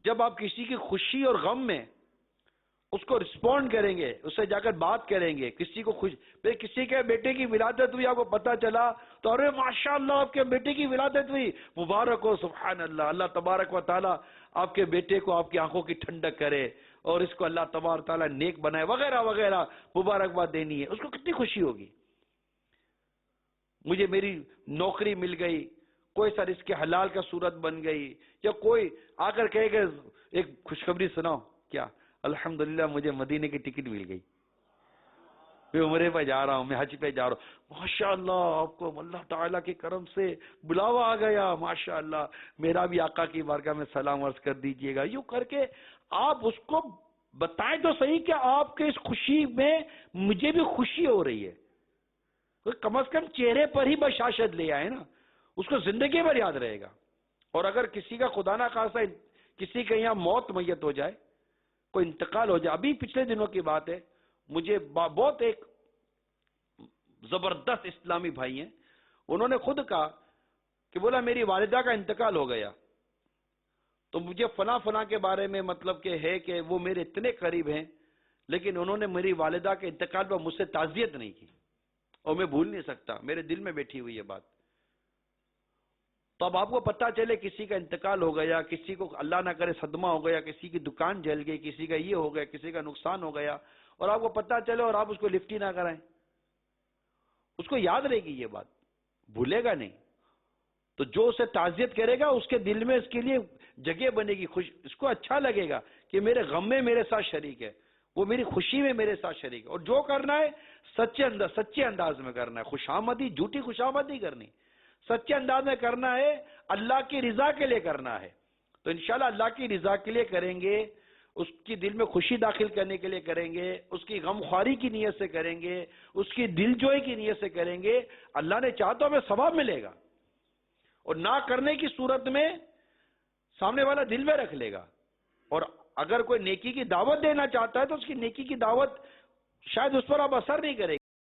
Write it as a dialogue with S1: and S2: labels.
S1: جب آپ کسی کی خوشی اور غم میں اس کو رسپونڈ کریں گے، اس سے جا کر بات کریں گے، کسی کو پھر کسی کے بیٹے کی ولادت ہوئی، آپ کو پتا چلا تو ارے ماشاءاللہ آپ کے بیٹے کی ولادت ہوئی، مبارک ہو، سبحان اللہ، اللہ تبارک و تعالی آپ کے بیٹے کو آپ کی آنکھوں کی ٹھنڈک کرے اور اس کو اللہ تبارک و تعالی نیک بنائے وغیرہ وغیرہ، مبارکباد دینی ہے، اس کو کتنی خوشی ہوگی۔ مجھے میری نوکری مل گئی، کوئی سا رزق حلال کا صورت بن گئی، یا کوئی آ کر کہے کہ ایک خوشخبری سناؤ، کیا الحمدللہ مجھے مدینے کی ٹکٹ مل گئی، میں عمرے پہ جا رہا ہوں، میں حج پہ جا رہا ہوں، ماشاءاللہ آپ کو اللہ تعالیٰ کے کرم سے بلاوا آ گیا، ماشاءاللہ میرا بھی آقا کی بارگاہ میں سلام عرض کر دیجئے گا۔ یوں کر کے آپ اس کو بتائیں تو صحیح کہ آپ کے اس خوشی میں مجھے بھی خوشی ہو رہی ہے، کم از کم چہرے پر ہی بشاشت لے آئے نا، اس کو زندگی بھر یاد رہے گا۔ اور اگر کسی کا خدا نہ خواستہ کسی کے یہاں موت میت ہو جائے، کوئی انتقال ہو جائے، ابھی پچھلے دنوں کی بات ہے، مجھے بہت ایک زبردست اسلامی بھائی ہیں، انہوں نے خود کہا کہ بولا میری والدہ کا انتقال ہو گیا، تو مجھے فلاں فلاں کے بارے میں مطلب کہ ہے کہ وہ میرے اتنے قریب ہیں، لیکن انہوں نے میری والدہ کے انتقال پر مجھ سے تعزیت نہیں کی، اور میں بھول نہیں سکتا، میرے دل میں بیٹھی ہوئی یہ بات۔ تو اب آپ کو پتا چلے کسی کا انتقال ہو گیا، کسی کو اللہ نہ کرے صدمہ ہو گیا، کسی کی دکان جل گئی، کسی کا یہ ہو گیا، کسی کا نقصان ہو گیا، اور آپ کو پتا چلے اور آپ اس کو لفٹ ہی نہ کرائیں، اس کو یاد رہے گی یہ بات، بھولے گا نہیں۔ تو جو اسے تعزیت کرے گا اس کے دل میں اس کے لیے جگہ بنے گی، اس کو اچھا لگے گا کہ میرے غم میں میرے ساتھ شریک ہے، وہ میری خوشی میں میرے ساتھ شریک ہے۔ اور جو کرنا ہے سچے انداز میں کرنا ہے، خوشامدی جھوٹی خوشامد نہیں کرنی، سچے انداز میں کرنا ہے، اللہ کی رضا کے لیے کرنا ہے۔ تو انشاءاللہ اللہ کی رضا کے لیے کریں گے، اس کی دل میں خوشی داخل کرنے کے لیے کریں گے، اس کی غم خواری کی نیت سے کریں گے، اس کی دل جوئی کی نیت سے کریں گے، اللہ نے چاہا تو ہمیں ثواب ملے گا، اور نہ کرنے کی صورت میں سامنے والا دل میں رکھ لے گا۔ اور اگر کوئی نیکی کی دعوت دینا چاہتا ہے تو اس کی نیکی کی دعوت شاید اس پر اب اثر نہیں کرے